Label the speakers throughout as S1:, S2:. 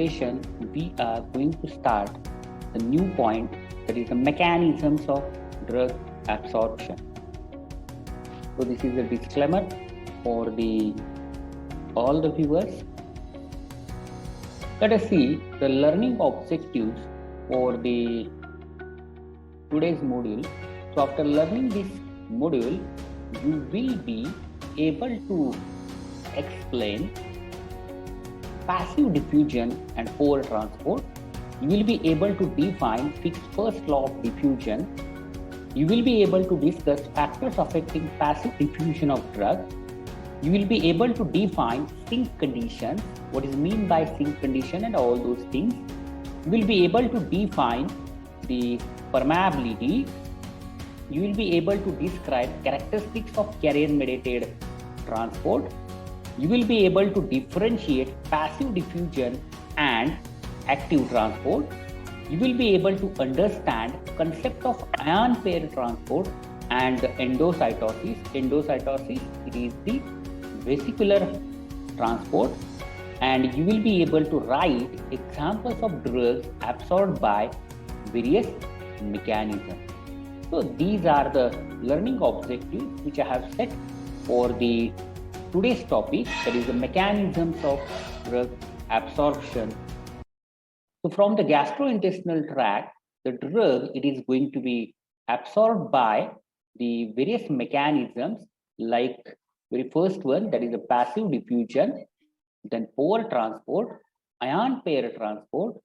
S1: session, we are going to start the new point, that is the mechanisms of drug absorption. So this is a disclaimer for all the viewers. Let us see the learning objectives for the today's module. So after learning this module, you will be able to explain passive diffusion and pore transport. You will be able to define Fick's first law of diffusion. You will be able to discuss factors affecting passive diffusion of drugs. You will be able to define sink conditions, what is meant by sink condition and all those things. You will be able to define the permeability. You will be able to describe characteristics of carrier-mediated transport. You will be able to differentiate passive diffusion and active transport. You will be able to understand concept of ion pair transport and endocytosis. Endocytosis, it is the vesicular transport, and you will be able to write examples of drugs absorbed by various mechanisms. So these are the learning objectives which I have set for the today's topic, that is the mechanisms of drug absorption. So from the gastrointestinal tract, the drug, it is going to be absorbed by the various mechanisms, like very first one, that is a passive diffusion, then pore transport, ion pair transport,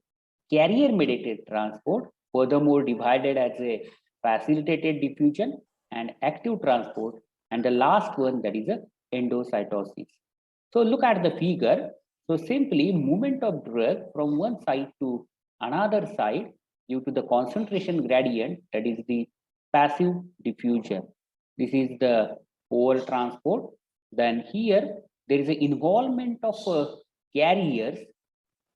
S1: carrier mediated transport, furthermore divided as a facilitated diffusion and active transport, and the last one, that is a endocytosis. So look at the figure. So simply movement of drug from one side to another side due to the concentration gradient, that is the passive diffusion. This is the pore transport. Then here there is an involvement of carriers.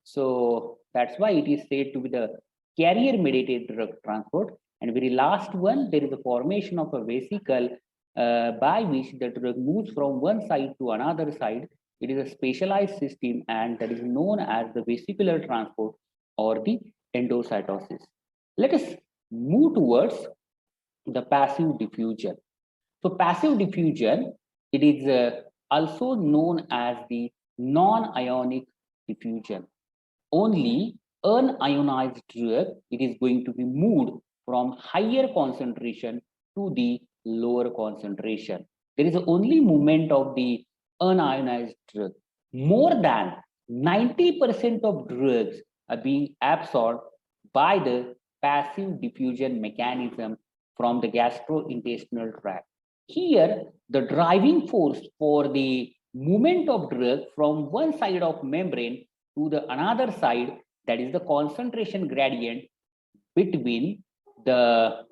S1: So that's why it is said to be the carrier mediated drug transport. And very last one, there is a formation of a vesicle by which the drug moves from one side to another side. It is a specialized system, and that is known as the vesicular transport or the endocytosis. Let us move towards the passive diffusion. So passive diffusion, it is also known as the non-ionic diffusion. Only unionized drug, it is going to be moved from higher concentration to the lower concentration. There is only movement of the unionized drug. More than 90% of drugs are being absorbed by the passive diffusion mechanism from the gastrointestinal tract. Here, the driving force for the movement of drug from one side of membrane to the another side, that is the concentration gradient between the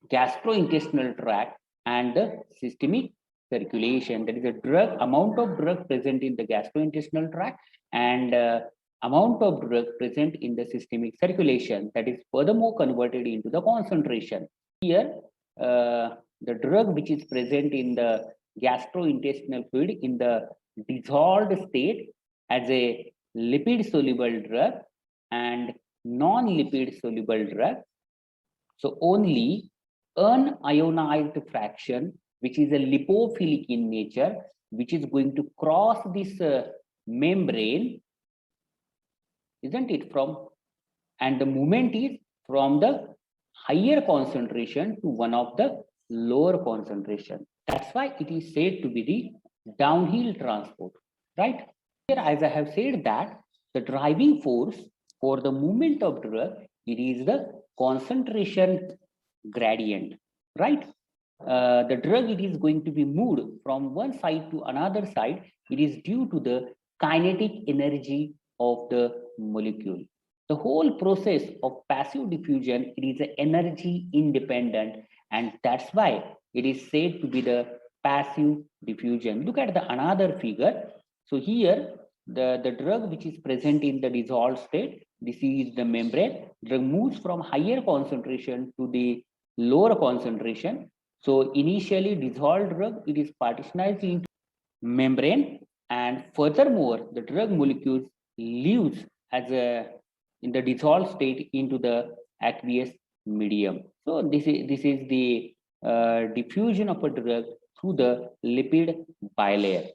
S1: gastrointestinal tract and the systemic circulation. That is a drug amount of drug present in the gastrointestinal tract and amount of drug present in the systemic circulation, that is furthermore converted into the concentration. Here the drug which is present in the gastrointestinal fluid in the dissolved state as a lipid soluble drug and non-lipid soluble drug. So only unionized fraction, which is a lipophilic in nature, which is going to cross this membrane, isn't it, from, and the movement is from the higher concentration to one of the lower concentration. That's why it is said to be the downhill transport, right? Here, as I have said, that the driving force for the movement of drug, it is the concentration gradient, right? The drug, it is going to be moved from one side to another side. It is due to the kinetic energy of the molecule. The whole process of passive diffusion, it is energy independent, and that's why it is said to be the passive diffusion. Look at the another figure. So here the drug which is present in the dissolved state, this is the membrane. Drug moves from higher concentration to the lower concentration. So initially dissolved drug, it is partitionized into membrane, and furthermore the drug molecules leaves as a in the dissolved state into the aqueous medium. So this is the diffusion of a drug through the lipid bilayer.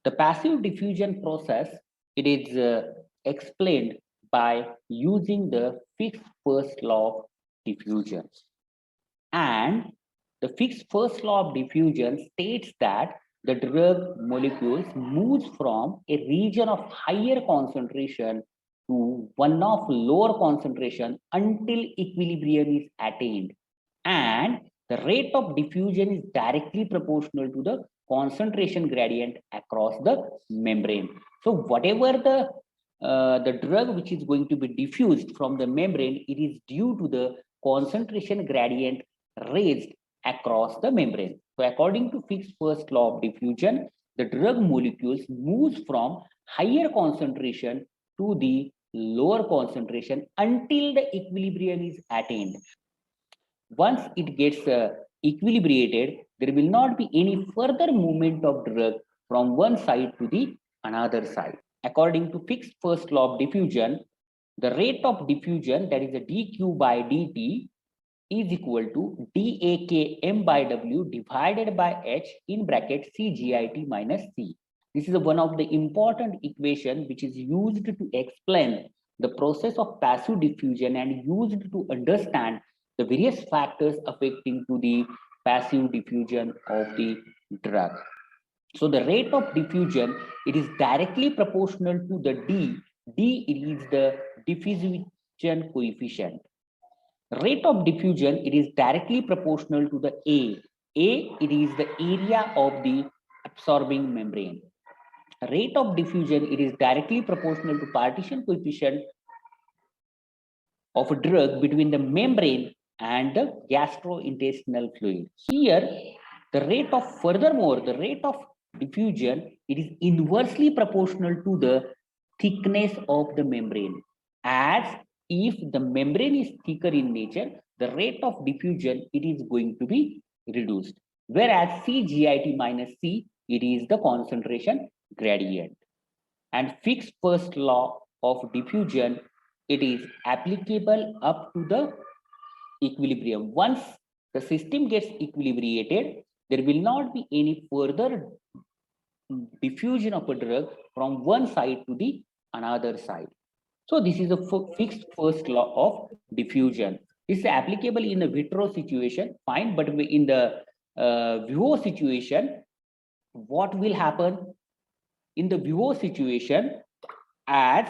S1: The passive diffusion process, it is explained by using the fixed first law of diffusion. And the fixed first law of diffusion states that the drug molecules moves from a region of higher concentration to one of lower concentration until equilibrium is attained. And the rate of diffusion is directly proportional to the concentration gradient across the membrane. So whatever the drug which is going to be diffused from the membrane, it is due to the concentration gradient raised across the membrane. So according to Fick's first law of diffusion, the drug molecules moves from higher concentration to the lower concentration until the equilibrium is attained. Once it gets equilibrated, there will not be any further movement of drug from one side to the another side. According to Fick's first law of diffusion, the rate of diffusion, that is the dq by dt, is equal to dak m by w divided by h in bracket cgit minus c. This is one of the important equation which is used to explain the process of passive diffusion and used to understand the various factors affecting to the passive diffusion of the drug. So the rate of diffusion, it is directly proportional to the d. D is the diffusion coefficient. Rate of diffusion, it is directly proportional to the A. It is the area of the absorbing membrane. Rate of diffusion, it is directly proportional to partition coefficient of a drug between the membrane and the gastrointestinal fluid. Here, the rate of diffusion, it is inversely proportional to the thickness of the membrane. As if the membrane is thicker in nature, the rate of diffusion, it is going to be reduced. Whereas CGIT minus C, it is the concentration gradient. And Fick's first law of diffusion, it is applicable up to the equilibrium. Once the system gets equilibrated, there will not be any further diffusion of a drug from one side to the another side. So this is a fixed first law of diffusion. This is applicable in the vitro situation, fine, but in the vivo situation, what will happen? In the vivo situation, as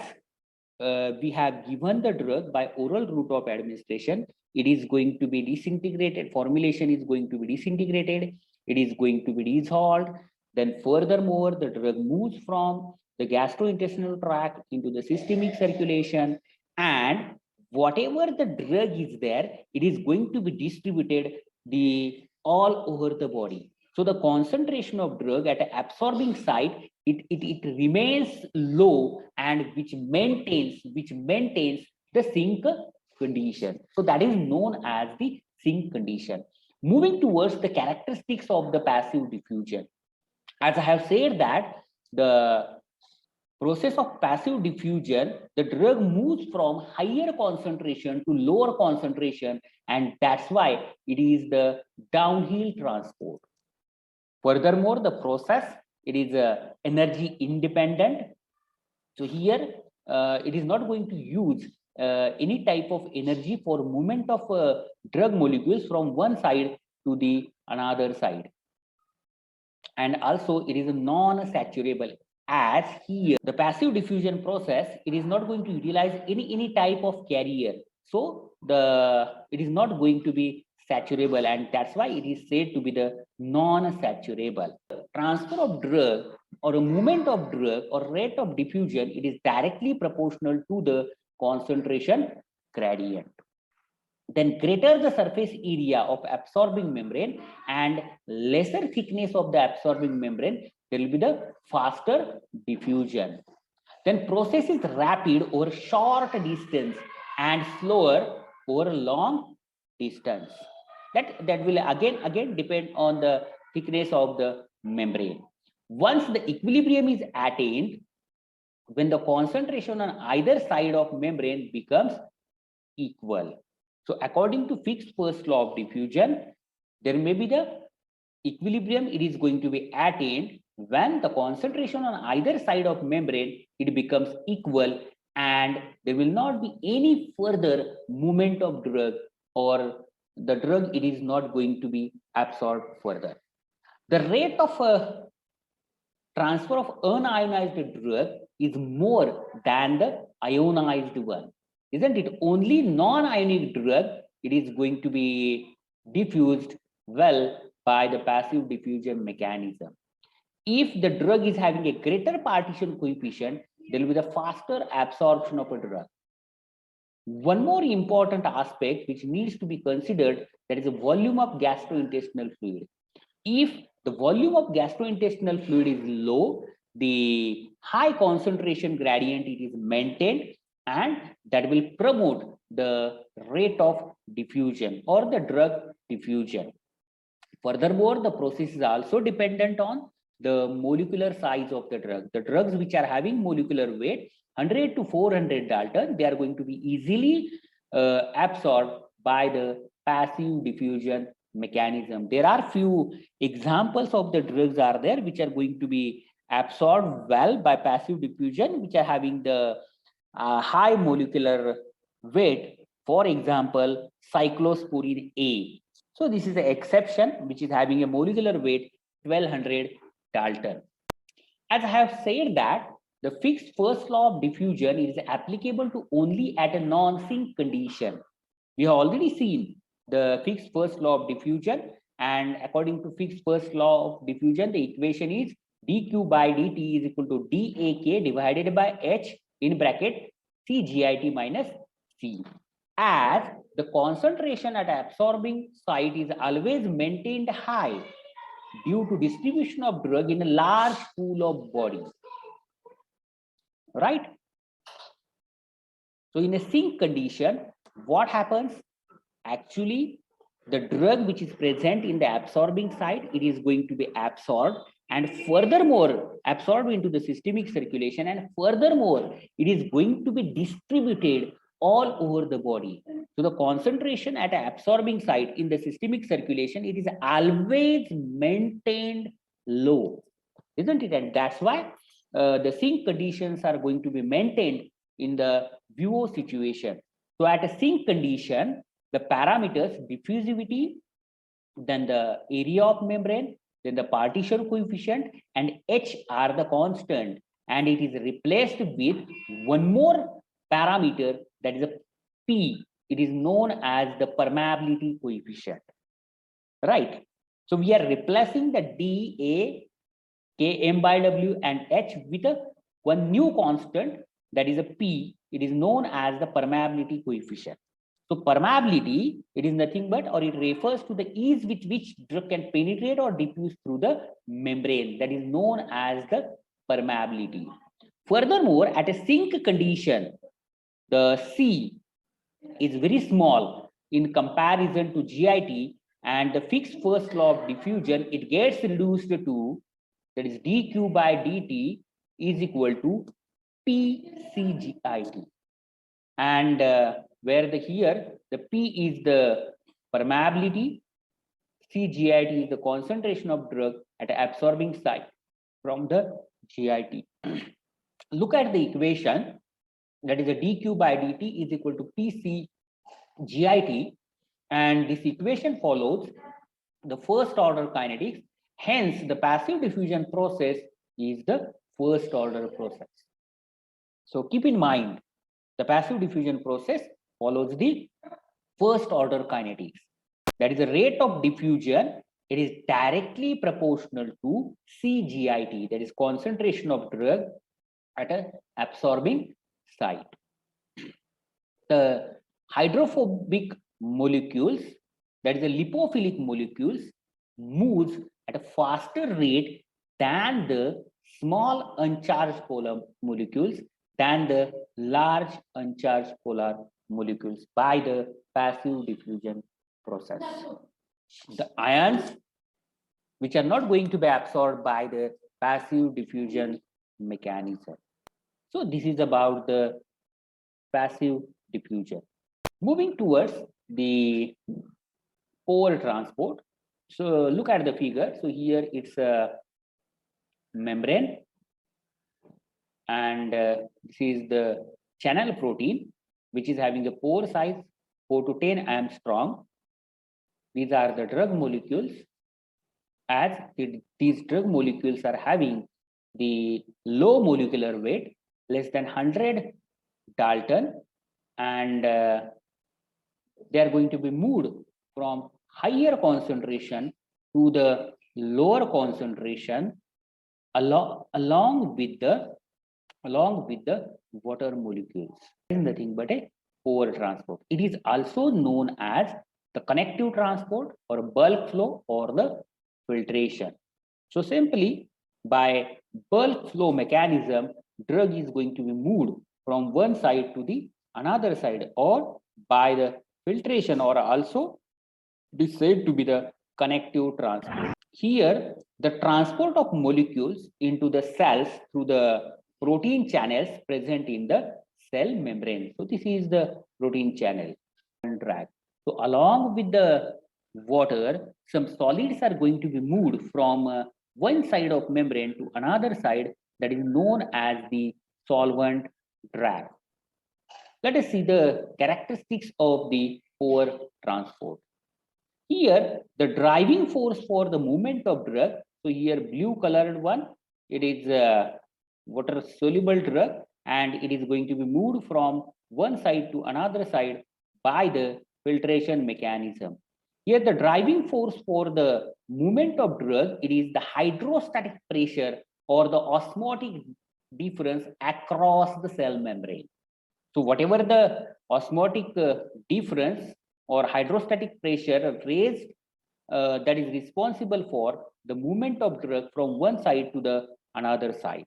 S1: we have given the drug by oral route of administration, it is going to be disintegrated, formulation is going to be disintegrated, it is going to be dissolved. Then furthermore, the drug moves from the gastrointestinal tract into the systemic circulation, and whatever the drug is there, it is going to be distributed all over the body. So the concentration of drug at the absorbing site, it remains low, and which maintains the sink condition. So that is known as the sink condition. Moving towards the characteristics of the passive diffusion. As I have said that the process of passive diffusion, the drug moves from higher concentration to lower concentration, and that's why it is the downhill transport. Furthermore, the process, it is energy independent. So here, it is not going to use any type of energy for movement of drug molecules from one side to the another side. And also, it is non-saturable, as here the passive diffusion process, it is not going to utilize any type of carrier. So it is not going to be saturable, and that's why it is said to be the non-saturable. Transfer of drug or a movement of drug or rate of diffusion, it is directly proportional to the concentration gradient. Then greater the surface area of absorbing membrane and lesser thickness of the absorbing membrane, there will be the faster diffusion. Then process is rapid over short distance and slower over long distance. That will again depend on the thickness of the membrane. Once the equilibrium is attained, when the concentration on either side of membrane becomes equal. So according to Fick's first law of diffusion, there may be the equilibrium. It is going to be attained when the concentration on either side of membrane it becomes equal, and there will not be any further movement of drug, or the drug it is not going to be absorbed further. The rate of transfer of unionized drug is more than the ionized one, isn't it? Only non-ionic drug it is going to be diffused well by the passive diffusion mechanism. If the drug is having a greater partition coefficient, there will be the faster absorption of a drug. One more important aspect which needs to be considered, that is the volume of gastrointestinal fluid. If the volume of gastrointestinal fluid is low, the high concentration gradient it is maintained, and that will promote the rate of diffusion or the drug diffusion. Furthermore, the process is also dependent on the molecular size of the drug. The drugs which are having molecular weight 100 to 400 Dalton, they are going to be easily absorbed by the passive diffusion mechanism. There are few examples of the drugs are there which are going to be absorbed well by passive diffusion, which are having the high molecular weight. For example, cyclosporine A. So this is the exception which is having a molecular weight 1200 Dalton. As I have said that the Fick's first law of diffusion is applicable to only at a non-sink condition. We have already seen the Fick's first law of diffusion, and according to Fick's first law of diffusion, the equation is dq by dt is equal to dak divided by h in bracket cgit minus c. As the concentration at absorbing site is always maintained high due to distribution of drug in a large pool of body, right? So in a sink condition, what happens? Actually, the drug which is present in the absorbing site, it is going to be absorbed and furthermore absorbed into the systemic circulation, and furthermore it is going to be distributed all over the body. So the concentration at an absorbing site in the systemic circulation, it is always maintained low, isn't it? And that's why the sink conditions are going to be maintained in the VO situation. So at a sink condition, the parameters diffusivity, then the area of membrane, then the partition coefficient, and H are the constant, and it is replaced with one more parameter, that is a P. It is known as the permeability coefficient, right? So we are replacing the D, A, K, M by W and H with a one new constant, that is a P. It is known as the permeability coefficient. So permeability, it is nothing but, or it refers to the ease with which drug can penetrate or diffuse through the membrane, that is known as the permeability. Furthermore, at a sink condition, the C is very small in comparison to GIT, and the Fick's first law of diffusion, it gets reduced to, that is dq by dt is equal to PCGIT, and where the here the P is the permeability, CGIT is the concentration of drug at absorbing site from the GIT. Look at the equation, that is a dq by dt is equal to PCGIT, and this equation follows the first order kinetics. Hence, the passive diffusion process is the first order process. So keep in mind, the passive diffusion process follows the first order kinetics. That is the rate of diffusion. It is directly proportional to CGIT, that is concentration of drug at an absorbing site. The hydrophobic molecules, that is the lipophilic molecules, moves at a faster rate than the small uncharged polar molecules, than the large uncharged polar molecules by the passive diffusion process. The ions which are not going to be absorbed by the passive diffusion mechanism. So this is about the passive diffusion. Moving towards the pore transport. So look at the figure. So here it's a membrane, and this is the channel protein, which is having a pore size 4 to 10 angstrom. These are the drug molecules. As these drug molecules are having the low molecular weight, less than 100 Dalton, and they are going to be moved from higher concentration to the lower concentration along with the water molecules. It is nothing but a pore transport. It is also known as the connective transport or bulk flow or the filtration. So simply by bulk flow mechanism, drug is going to be moved from one side to the another side, or by the filtration, or also it is said to be the connective transport. Here, the transport of molecules into the cells through the protein channels present in the cell membrane. So this is the protein channel drag. So along with the water, some solids are going to be moved from one side of membrane to another side, that is known as the solvent drag. Let us see the characteristics of the pore transport. Here, the driving force for the movement of drug, so here blue colored one, it is a water soluble drug, and it is going to be moved from one side to another side by the filtration mechanism. Here, the driving force for the movement of drug, it is the hydrostatic pressure or the osmotic difference across the cell membrane. So whatever the osmotic difference or hydrostatic pressure raised that is responsible for the movement of drug from one side to the another side.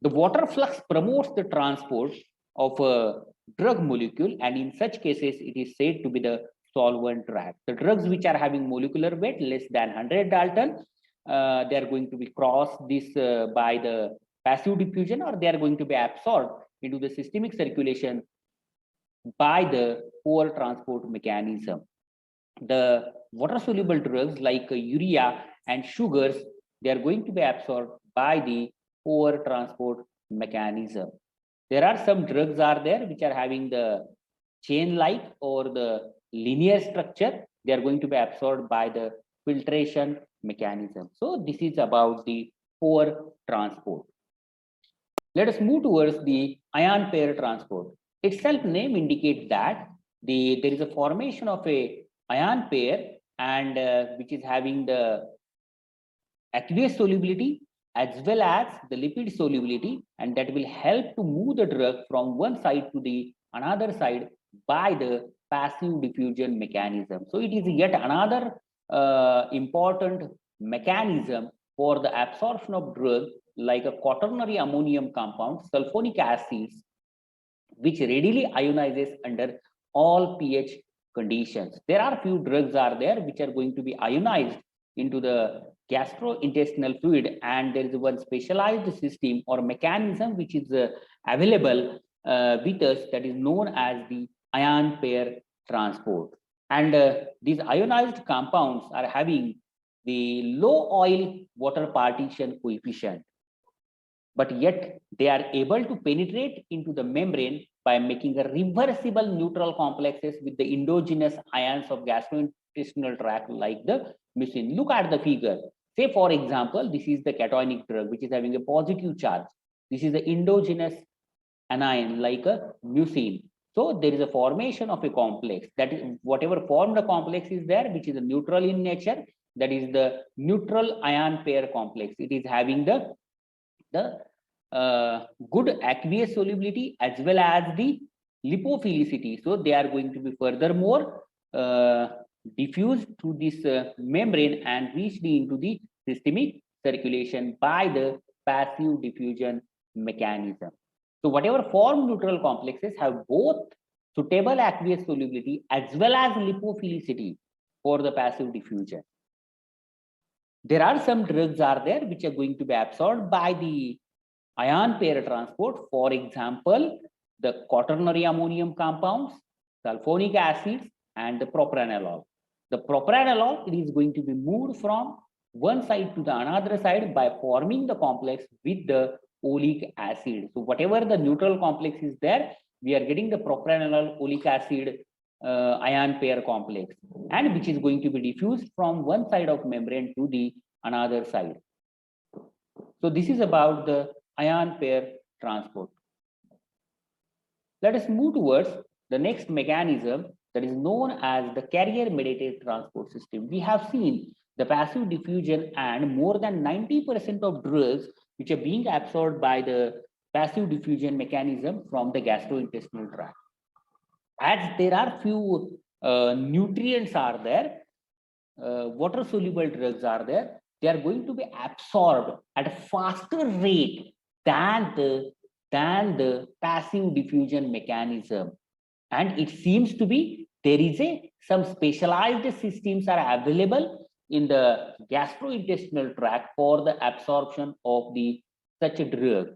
S1: The water flux promotes the transport of a drug molecule, and in such cases it is said to be the solvent drag. The drugs which are having molecular weight less than 100 Dalton, they are going to be crossed this by the passive diffusion, or they are going to be absorbed into the systemic circulation by the pore transport mechanism. The water soluble drugs like urea and sugars, they are going to be absorbed by the pore transport mechanism. There are some drugs are there which are having the chain like or the linear structure. They are going to be absorbed by the filtration mechanism. So this is about the pore transport. Let us move towards the ion pair transport. Itself name indicates that there is a formation of a ion pair, and which is having the aqueous solubility as well as the lipid solubility, and that will help to move the drug from one side to the another side by the passive diffusion mechanism. So it is yet another important mechanism for the absorption of drug, like a quaternary ammonium compound, sulfonic acids, which readily ionizes under all pH conditions. There are few drugs are there which are going to be ionized into the gastrointestinal fluid, and there is one specialized system or mechanism which is available with us, that is known as the ion pair transport. And these ionized compounds are having the low oil water partition coefficient, but yet they are able to penetrate into the membrane by making a reversible neutral complexes with the endogenous ions of gastrointestinal tract like the mucin. Look at the figure. Say for example, this is the cationic drug which is having a positive charge. This is the endogenous anion like a mucin. So there is a formation of a complex, that is whatever formed the complex is there, which is a neutral in nature, that is the neutral ion pair complex. It is having the good aqueous solubility as well as the lipophilicity. So they are going to be furthermore diffused through this membrane and reached into the systemic circulation by the passive diffusion mechanism. So whatever form neutral complexes have both suitable aqueous solubility as well as lipophilicity for the passive diffusion. There are some drugs are there which are going to be absorbed by the ion pair transport. For example, the quaternary ammonium compounds, sulfonic acids, and the propranolol. The propranolol, it is going to be moved from one side to the another side by forming the complex with the oleic acid. So whatever the neutral complex is there, we are getting the propranolol oleic acid ion pair complex, and which is going to be diffused from one side of membrane to the another side. So this is about the ion pair transport. Let us move towards the next mechanism that is known as the carrier mediated transport system. We have seen the passive diffusion, and more than 90% of drugs which are being absorbed by the passive diffusion mechanism from the gastrointestinal tract. As there are few nutrients are there, water soluble drugs are there, they are going to be absorbed at a faster rate than the passive diffusion mechanism. And it seems to be there is some specialized systems are available in the gastrointestinal tract for the absorption of the such a drug.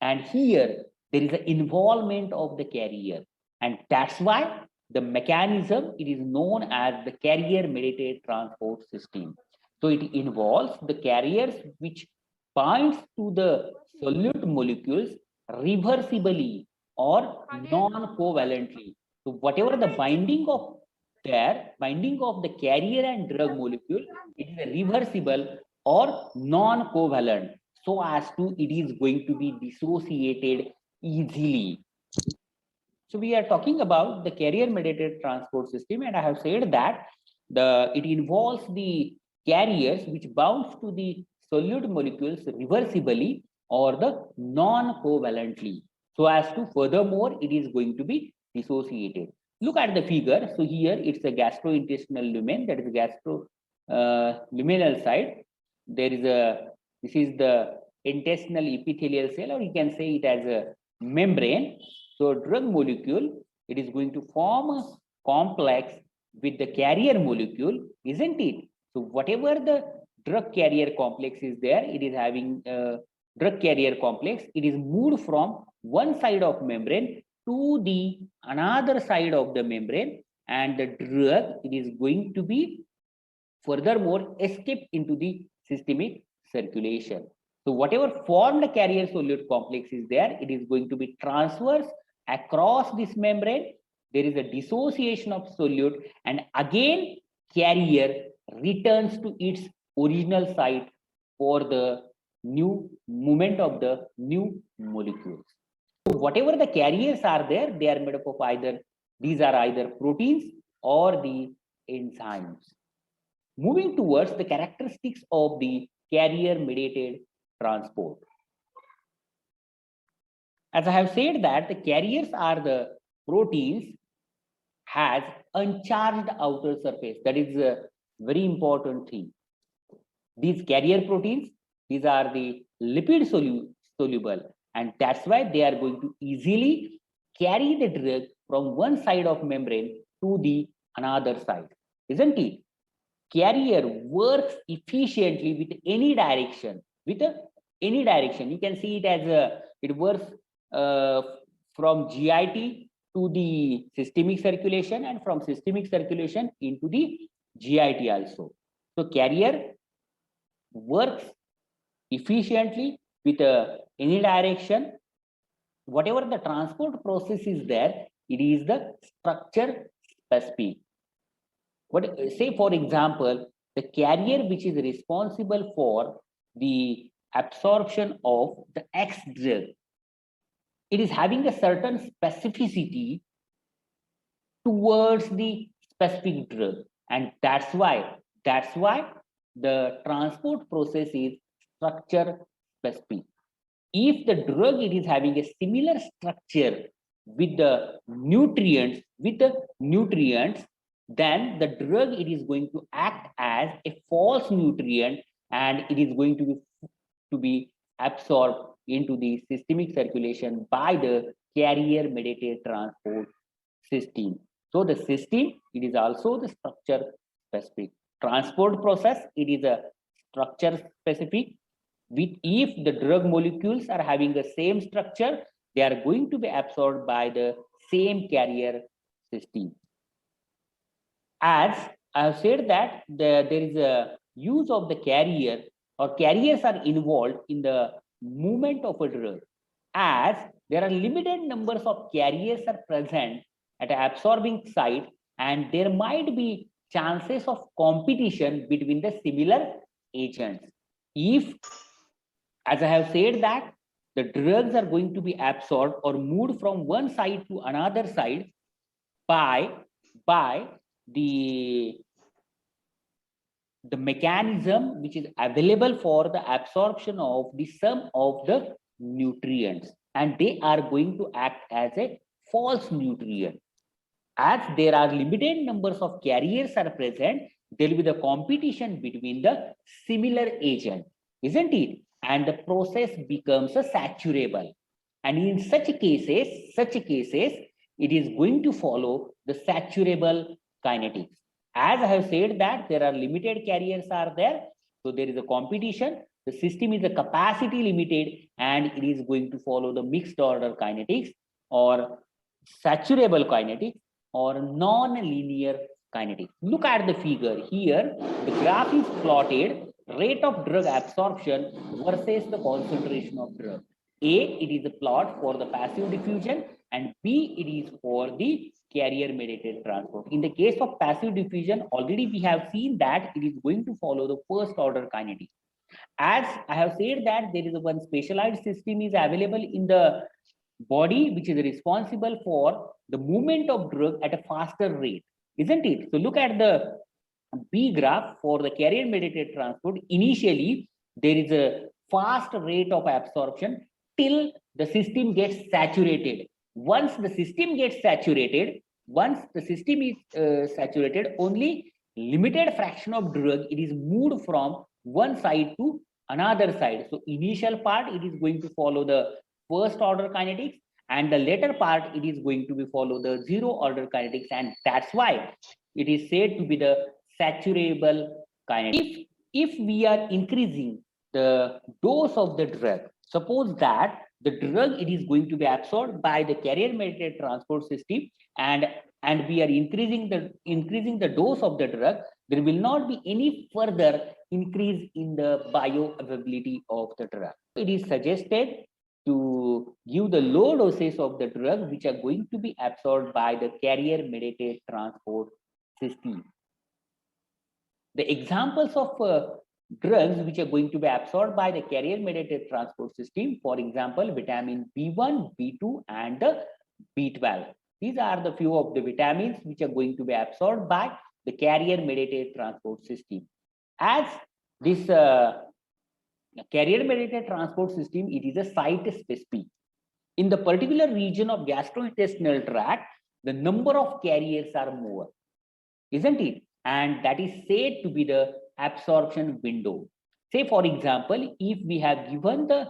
S1: And here there is an involvement of the carrier, and that's why the mechanism, it is known as the carrier mediated transport system. So it involves the carriers which binds to the solute molecules reversibly or non-covalently. So whatever the binding of the carrier and drug molecule, it is reversible or non-covalent, so as to it is going to be dissociated easily. So we are talking about the carrier mediated transport system, and I have said that it involves the carriers which bounds to the solute molecules reversibly or the non-covalently, so as to furthermore it is going to be dissociated. Look at the figure. So here it's a gastrointestinal lumen, that is gastro luminal side. There is this is the intestinal epithelial cell, or you can say it as a membrane. So drug molecule, it is going to form a complex with the carrier molecule, isn't it? So whatever the drug carrier complex is there, it is having a drug carrier complex. It is moved from one side of membrane to the another side of the membrane, and the drug, it is going to be furthermore escape into the systemic circulation. So whatever formed carrier solute complex is there, it is going to be transverse across this membrane. There is a dissociation of solute, and again carrier returns to its original site for the new movement of the new molecules. So whatever the carriers are there, they are made up of these are either proteins or the enzymes. Moving towards the characteristics of the carrier mediated transport. As I have said that the carriers are the proteins has uncharged outer surface. That is a very important thing. These carrier proteins, these are the lipid soluble, and that's why they are going to easily carry the drug from one side of membrane to the another side, isn't it? Carrier works efficiently with any direction. Any direction, you can see it as it works from GIT to the systemic circulation, and from systemic circulation into the GIT also. So carrier works efficiently with any direction. Whatever the transport process is there, it is the structure specific. What say, for example, the carrier which is responsible for the absorption of the X drug, it is having a certain specificity towards the specific drug, and that's why the transport process is structure specific. If the drug, it is having a similar structure with the nutrients, then the drug, it is going to act as a false nutrient, and it is going to be absorbed into the systemic circulation by the carrier mediated transport system. So the system, it is also the structure specific. Transport process, it is a structure specific. if the drug molecules are having the same structure, they are going to be absorbed by the same carrier system. As I have said that there is a use of the carrier, or carriers are involved in the movement of a drug, as there are limited numbers of carriers are present at an absorbing site, and there might be chances of competition between the similar agents. If, as I have said, that the drugs are going to be absorbed or moved from one side to another side by the mechanism which is available for the absorption of the sum of the nutrients, and they are going to act as a false nutrient. As there are limited numbers of carriers are present, there will be the competition between the similar agent, isn't it? And the process becomes a saturable. And in such cases, it is going to follow the saturable kinetics. As I have said that there are limited carriers are there, so there is a competition. The system is a capacity limited, and it is going to follow the mixed order kinetics or saturable kinetics or non-linear kinetics. Look at the figure here. The graph is plotted rate of drug absorption versus the concentration of drug. A, it is a plot for the passive diffusion, and B, it is for the carrier mediated transport. In the case of passive diffusion, already we have seen that it is going to follow the first order kinetics. As I have said that there is one specialized system is available in the body which is responsible for the movement of drug at a faster rate, isn't it? So look at the B graph for the carrier mediated transport. Initially, there is a fast rate of absorption till the system gets saturated. Once the system gets saturated, only limited fraction of drug it is moved from one side to another side. So initial part it is going to follow the first order kinetics, and the later part it is going to be follow the zero order kinetics, and that's why it is said to be the saturable kinetics. If we are increasing the dose of the drug, suppose that the drug it is going to be absorbed by the carrier mediated transport system, and we are increasing the dose of the drug, there will not be any further increase in the bioavailability of the drug. It is suggested to give the low doses of the drug which are going to be absorbed by the carrier mediated transport system. The examples of drugs which are going to be absorbed by the carrier mediated transport system, for example, vitamin B1, B2, and B12. These are the few of the vitamins which are going to be absorbed by the carrier mediated transport system. As this carrier mediated transport system, it is a site specific. In the particular region of gastrointestinal tract, the number of carriers are more, isn't it? And that is said to be the absorption window. Say, for example, if we have given the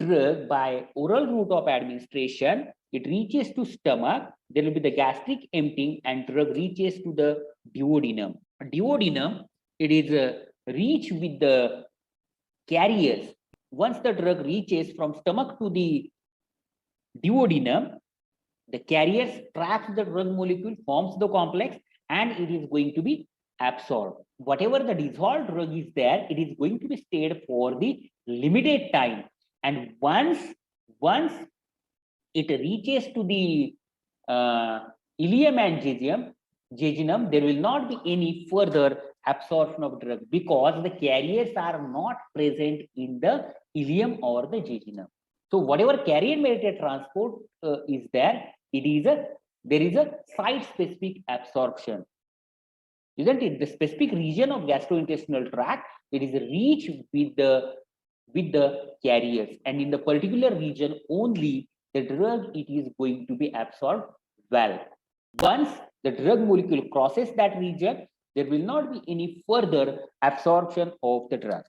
S1: drug by oral route of administration, it reaches to stomach, there will be the gastric emptying, and drug reaches to the duodenum. Duodenum, it is reach with the carriers. Once the drug reaches from stomach to the duodenum, the carriers traps the drug molecule, forms the complex, and it is going to be absorbed. Whatever the dissolved drug is there, it is going to be stayed for the limited time. And once it reaches to the ileum and jejunum, there will not be any further absorption of drug because the carriers are not present in the ileum or the jejunum. So whatever carrier mediated transport is there, there is a site specific absorption, isn't it? The specific region of gastrointestinal tract, it is reached with the carriers, and in the particular region only the drug it is going to be absorbed well. Once the drug molecule crosses that region, there will not be any further absorption of the drug.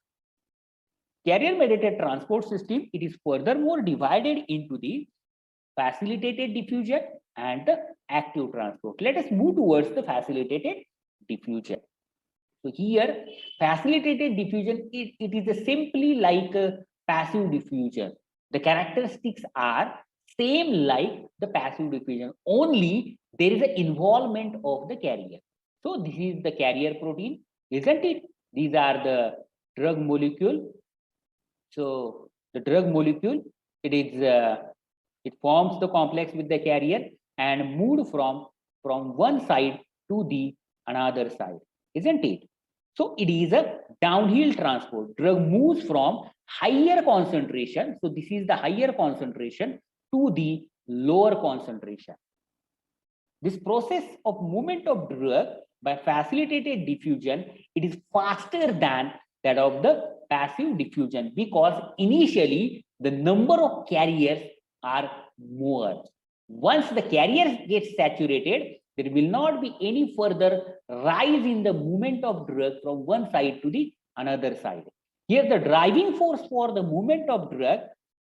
S1: Carrier mediated transport system, it is furthermore divided into the facilitated diffusion and the active transport. Let us move towards the facilitated diffusion. So here, facilitated diffusion, it is simply like a passive diffusion. The characteristics are same like the passive diffusion, only there is an involvement of the carrier. So this is the carrier protein, isn't it? These are the drug molecule. So the drug molecule, it forms the complex with the carrier and moved from one side to the another side, isn't it? So it is a downhill transport. Drug moves from higher concentration. So this is the higher concentration to the lower concentration. This process of movement of drug by facilitated diffusion, it is faster than that of the passive diffusion because initially the number of carriers are more. Once the carriers get saturated, there will not be any further rise in the movement of drug from one side to the another side. Here the driving force for the movement of drug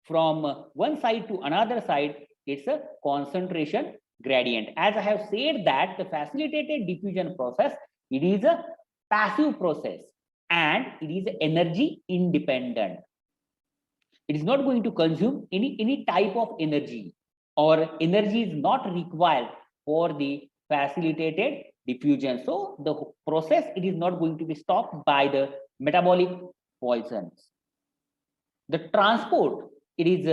S1: from one side to another side, it's a concentration gradient. As I have said that the facilitated diffusion process, it is a passive process and it is energy independent. It is not going to consume any type of energy, or energy is not required for the facilitated diffusion. So the process, it is not going to be stopped by the metabolic poisons. The transport, it is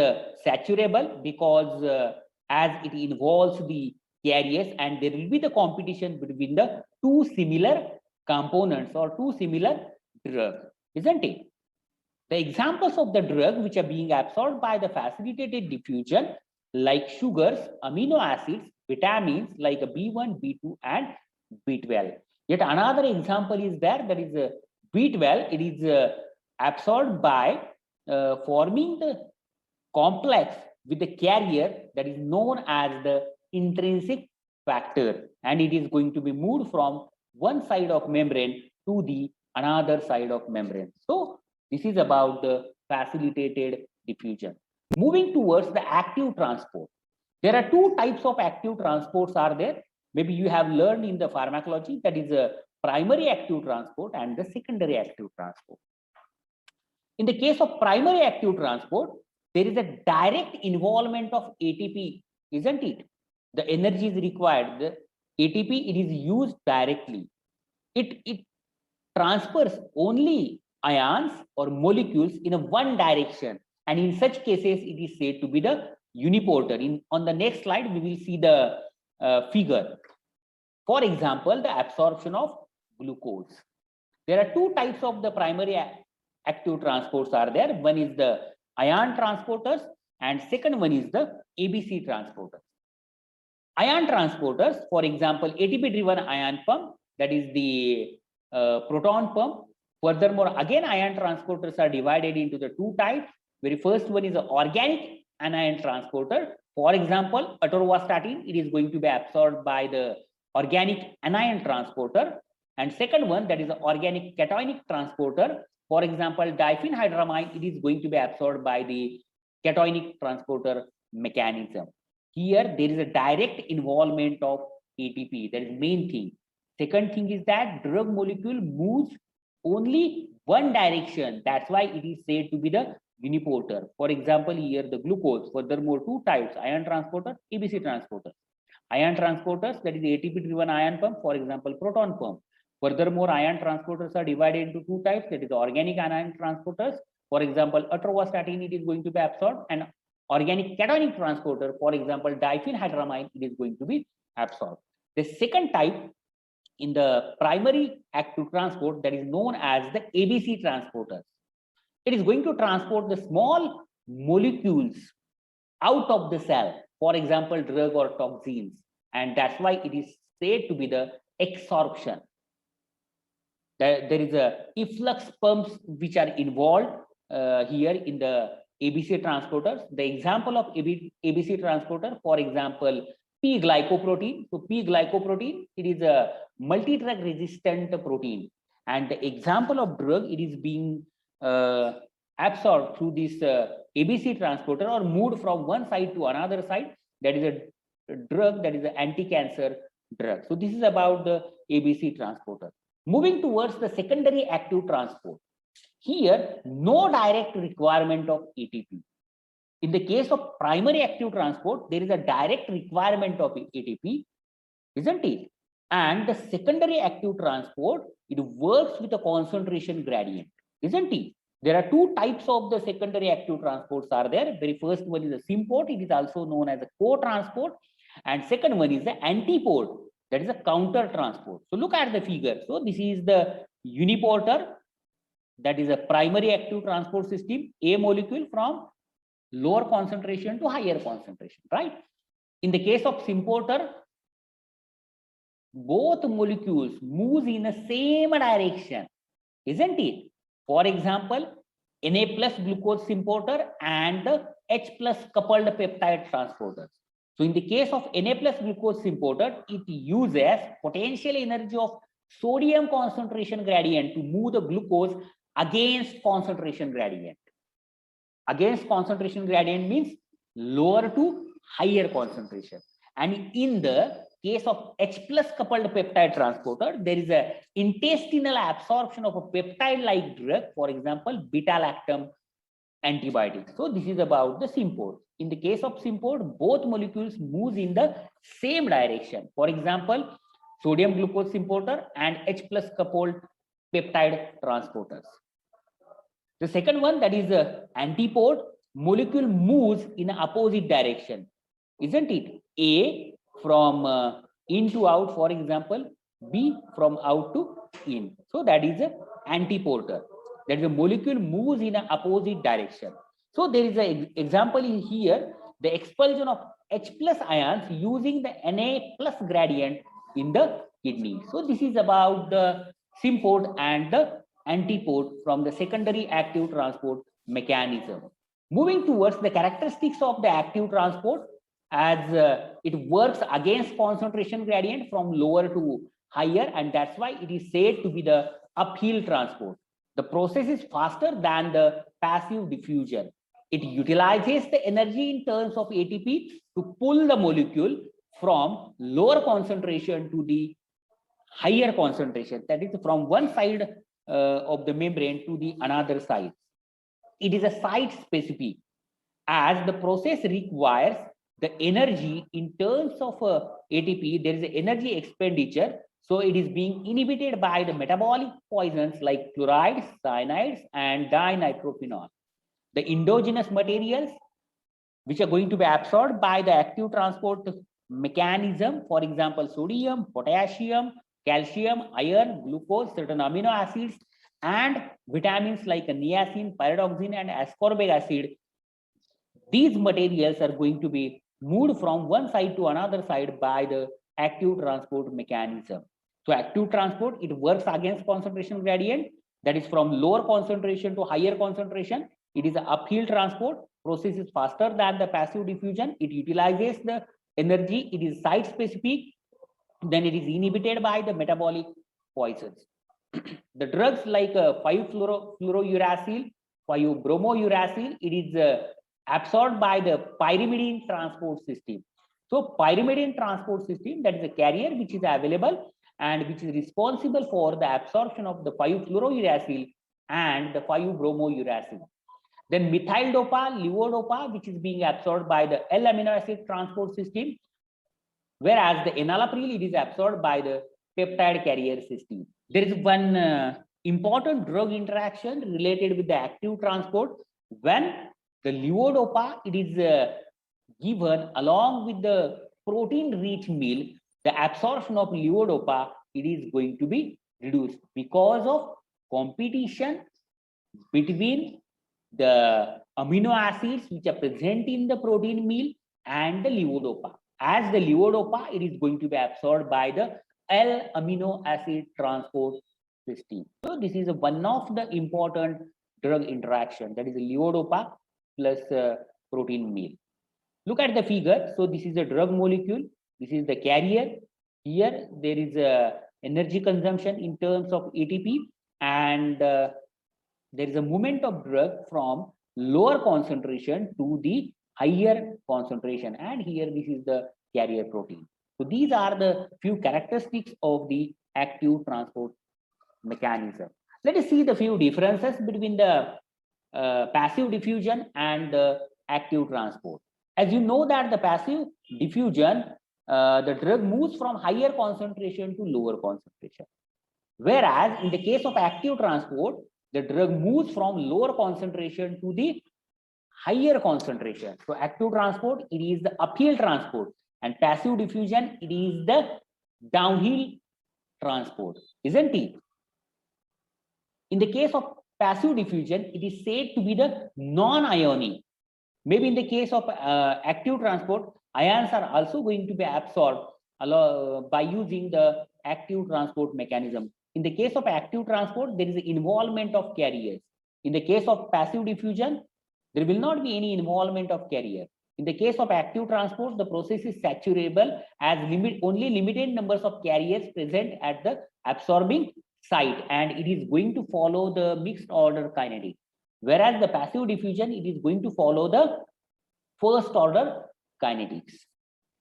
S1: saturable because as it involves the carriers and there will be the competition between the two similar components or two similar drugs, isn't it? The examples of the drug which are being absorbed by the facilitated diffusion, like sugars, amino acids, vitamins like B1, B2 and B12. Yet another example is there, that is B12, it is absorbed by forming the complex with the carrier that is known as the intrinsic factor, and it is going to be moved from one side of membrane to the another side of membrane. So this is about the facilitated diffusion. Moving towards the active transport. There are two types of active transports are there. Maybe you have learned in the pharmacology, that is a primary active transport and the secondary active transport. In the case of primary active transport, there is a direct involvement of ATP, isn't it? The energy is required. The ATP, it is used directly. It transfers only ions or molecules in a one direction, and in such cases it is said to be the uniporter. On the next slide we will see the figure. For example, the absorption of glucose. There are two types of the primary active transports are there. One is the ion transporters and second one is the ABC transporters. Ion transporters, for example, ATP driven ion pump, that is the proton pump. Furthermore, again, ion transporters are divided into the two types. Very first one is the organic anion transporter. For example, atorvastatin, it is going to be absorbed by the organic anion transporter. And second one, that is the organic cationic transporter. For example, diphenhydramine, it is going to be absorbed by the cationic transporter mechanism. Here, there is a direct involvement of ATP. That is main thing. Second thing is that drug molecule moves only one direction. That's why it is said to be the uniporter. For example, here the glucose. Furthermore, two types: ion transporter, ABC transporter. Ion transporters, that is ATP driven ion pump. For example, proton pump. Furthermore, ion transporters are divided into two types. That is organic anion transporters. For example, atorvastatin, it is going to be absorbed, and organic cationic transporter, for example, diphenhydramine, it is going to be absorbed. The second type in the primary active transport, that is known as the ABC transporters. It is going to transport the small molecules out of the cell, for example, drug or toxins, and that's why it is said to be the exsorption. There is a efflux pumps which are involved here in the ABC transporters. The example of ABC transporter, for example, P-glycoprotein. So P-glycoprotein, it is a multi-drug resistant protein, and the example of drug, it is being absorbed through this ABC transporter or moved from one side to another side. That is a drug, that is an anti-cancer drug. So this is about the ABC transporter. Moving towards the secondary active transport. Here, no direct requirement of ATP. In the case of primary active transport, there is a direct requirement of ATP, isn't it? And the secondary active transport, it works with a concentration gradient, isn't it? There are two types of the secondary active transports are there. Very first one is a symport, it is also known as a co-transport, and second one is the antiport, that is a counter transport. So look at the figure. So this is the uniporter, that is a primary active transport system, a molecule from lower concentration to higher concentration, right? In the case of symporter, both molecules move in the same direction, isn't it? For example, Na plus glucose symporter and the H plus coupled peptide transporters. So in the case of Na plus glucose symporter, it uses potential energy of sodium concentration gradient to move the glucose against concentration gradient. Against concentration gradient means lower to higher concentration. And in the case of H plus coupled peptide transporter, there is a intestinal absorption of a peptide like drug, for example, beta-lactam antibiotic. So this is about the symport. In the case of symport, both molecules move in the same direction. For example, sodium glucose symporter and H plus coupled peptide transporters. The second one, that is a antiport, molecule moves in an opposite direction, isn't it? A from in to out, for example, B from out to in. So that is a antiporter. That is a molecule moves in an opposite direction. So there is an example in here, the expulsion of H plus ions using the Na plus gradient in the kidney. So this is about the symport and the antiport from the secondary active transport mechanism. Moving towards the characteristics of the active transport, as it works against concentration gradient from lower to higher, and that's why it is said to be the uphill transport. The process is faster than the passive diffusion. It utilizes the energy in terms of ATP to pull the molecule from lower concentration to the higher concentration, that is from one side of the membrane to the another side. It is a site specific, as the process requires the energy in terms of ATP, there is an energy expenditure. So it is being inhibited by the metabolic poisons like chlorides, cyanides, and dinitrophenol. The endogenous materials which are going to be absorbed by the active transport mechanism, for example, sodium, potassium, calcium, iron, glucose, certain amino acids, and vitamins like niacin, pyridoxine, and ascorbic acid. These materials are going to be moved from one side to another side by the active transport mechanism. So active transport, it works against concentration gradient, that is from lower concentration to higher concentration. It is an uphill transport. Process is faster than the passive diffusion. It utilizes the energy. It is site specific. Then it is inhibited by the metabolic poisons. The drugs like 5-fluorouracil, 5-bromouracil, it is absorbed by the pyrimidine transport system. So pyrimidine transport system, that is a carrier which is available and which is responsible for the absorption of the 5-fluorouracil and the 5-bromouracil. Then methyl dopa, levodopa, which is being absorbed by the L-amino acid transport system, whereas the enalapril, it is absorbed by the peptide carrier system. There is one important drug interaction related with the active transport. When the levodopa, it is given along with the protein-rich meal, the absorption of levodopa, it is going to be reduced because of competition between the amino acids which are present in the protein meal and the levodopa. As the levodopa, it is going to be absorbed by the L-amino acid transport system. So this is one of the important drug interaction, that is levodopa plus protein meal. Look at the figure. So this is a drug molecule. This is the carrier. Here there is a energy consumption in terms of ATP, and there is a movement of drug from lower concentration to the higher concentration, and here this is the carrier protein. So these are the few characteristics of the active transport mechanism. Let us see the few differences between the passive diffusion and the active transport. As you know that the passive diffusion, the drug moves from higher concentration to lower concentration. Whereas in the case of active transport, the drug moves from lower concentration to the higher concentration. So active transport, it is the uphill transport, and passive diffusion, it is the downhill transport, isn't it? In the case of passive diffusion, it is said to be the non-ionic. Maybe in the case of active transport, ions are also going to be absorbed by using the active transport mechanism. In the case of active transport, there is an involvement of carriers. In the case of passive diffusion, there will not be any involvement of carrier. In the case of active transport, the process is saturable as only limited numbers of carriers present at the absorbing site, and it is going to follow the mixed order kinetics. Whereas the passive diffusion, it is going to follow the first order kinetics.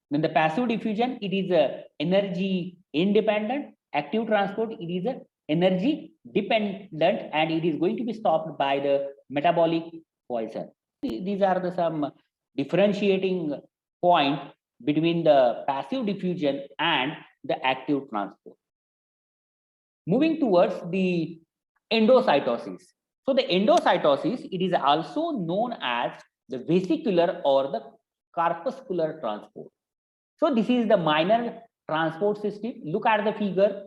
S1: Then the passive diffusion, it is energy independent. Active transport, it is energy dependent, and it is going to be stopped by the metabolic poison. These are the some differentiating point between the passive diffusion and the active transport. Moving towards the endocytosis. So the endocytosis, it is also known as the vesicular or the corpuscular transport. So this is the minor transport system. Look at the figure.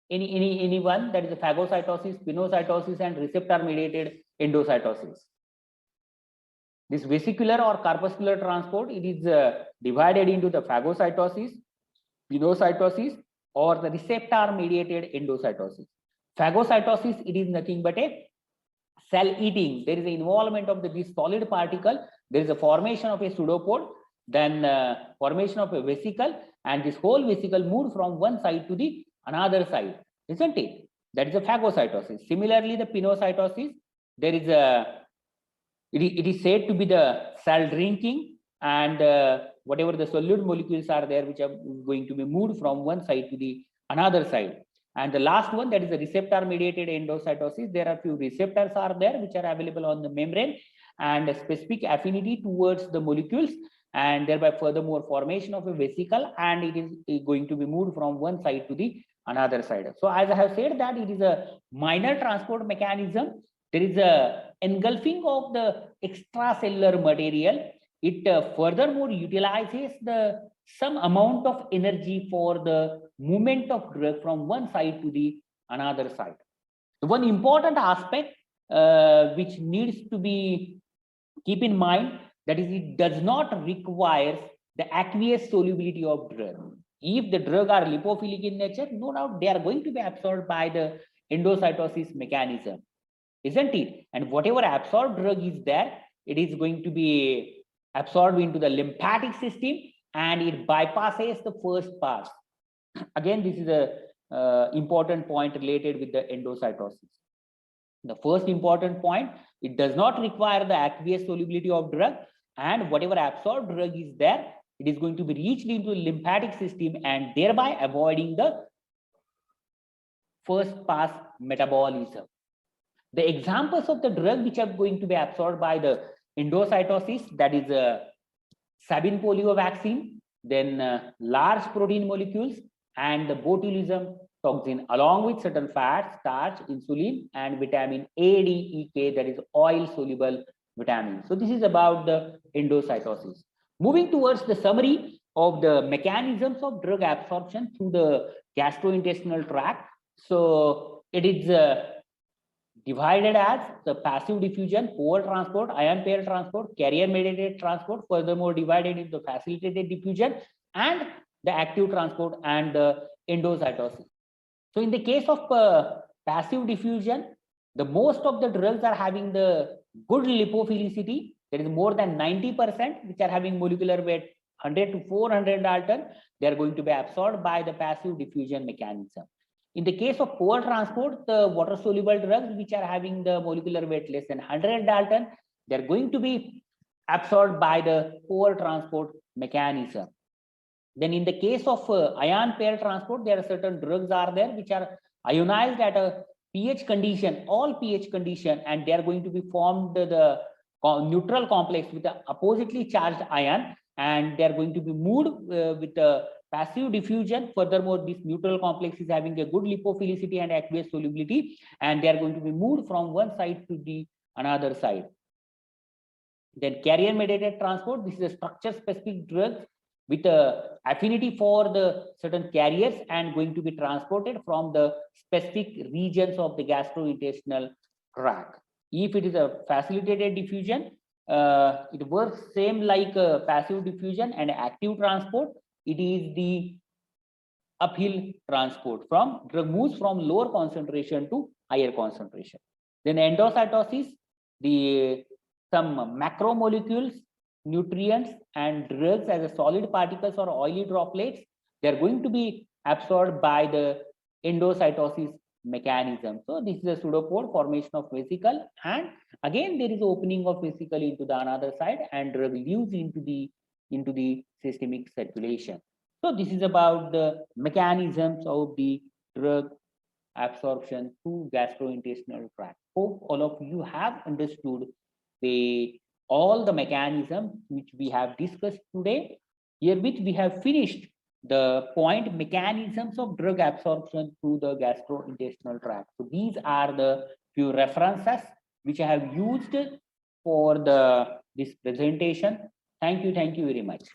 S1: Anyone, that is the phagocytosis, pinocytosis, and receptor mediated endocytosis. This vesicular or corpuscular transport, it is divided into the phagocytosis, pinocytosis, or the receptor mediated endocytosis. Phagocytosis, it is nothing but a cell eating. There is an involvement of this solid particle. There is a formation of a pseudopod, then formation of a vesicle, and this whole vesicle moved from one side to the another side, isn't it? That is a phagocytosis. Similarly, the pinocytosis, there is a it is said to be the cell drinking, and whatever the solute molecules are there, which are going to be moved from one side to the another side. And the last one, that is the receptor mediated endocytosis. There are few receptors are there which are available on the membrane, and a specific affinity towards the molecules, and thereby furthermore formation of a vesicle, and it is going to be moved from one side to the another side. So as I have said that it is a minor transport mechanism. There is a engulfing of the extracellular material. It furthermore utilizes the some amount of energy for the movement of drug from one side to the another side. The one important aspect which needs to be keep in mind, that is, it does not require the aqueous solubility of drug. If the drug are lipophilic in nature, no doubt they are going to be absorbed by the endocytosis mechanism, isn't it? And whatever absorbed drug is there, it is going to be absorbed into the lymphatic system, and it bypasses the first pass. Again, this is a important point related with the endocytosis. The first important point, it does not require the aqueous solubility of drug, and whatever absorbed drug is there, it is going to be reached into the lymphatic system, and thereby avoiding the first pass metabolism. The examples of the drug which are going to be absorbed by the endocytosis, that is Sabin polio vaccine, then large protein molecules, and the botulism toxin, along with certain fats, starch, insulin, and vitamin A, D, E, K, that is oil soluble vitamin. So this is about the endocytosis. Moving towards the summary of the mechanisms of drug absorption through the gastrointestinal tract. So it is divided as the passive diffusion, pore transport, ion pair transport, carrier mediated transport, furthermore divided into facilitated diffusion, and the active transport and the endocytosis. So in the case of passive diffusion, the most of the drugs are having the good lipophilicity. There is more than 90% which are having molecular weight 100 to 400 Dalton. They are going to be absorbed by the passive diffusion mechanism. In the case of pore transport, the water soluble drugs which are having the molecular weight less than 100 Dalton, they are going to be absorbed by the pore transport mechanism. Then in the case of ion pair transport, there are certain drugs are there which are ionized at a pH condition, all pH condition, and they are going to be formed the neutral complex with the oppositely charged ion, and they are going to be moved with a passive diffusion. Furthermore, this neutral complex is having a good lipophilicity and aqueous solubility, and they are going to be moved from one side to the another side. Then carrier mediated transport, this is a structure specific drug with a affinity for the certain carriers and going to be transported from the specific regions of the gastrointestinal tract. If it is a facilitated diffusion, it works same like passive diffusion and active transport. It is the uphill transport, from drug moves from lower concentration to higher concentration. Then endocytosis, the some macromolecules, nutrients and drugs as a solid particles or oily droplets, they are going to be absorbed by the endocytosis mechanism. So this is a pseudopode, formation of vesicle, and again there is opening of vesicle into the another side, and drug leaves into the systemic circulation. So this is about the mechanisms of the drug absorption through gastrointestinal tract. Hope all of you have understood all the mechanisms which we have discussed today. Herewith we have finished the point mechanisms of drug absorption through the gastrointestinal tract. So these are the few references which I have used for this presentation. Thank you very much.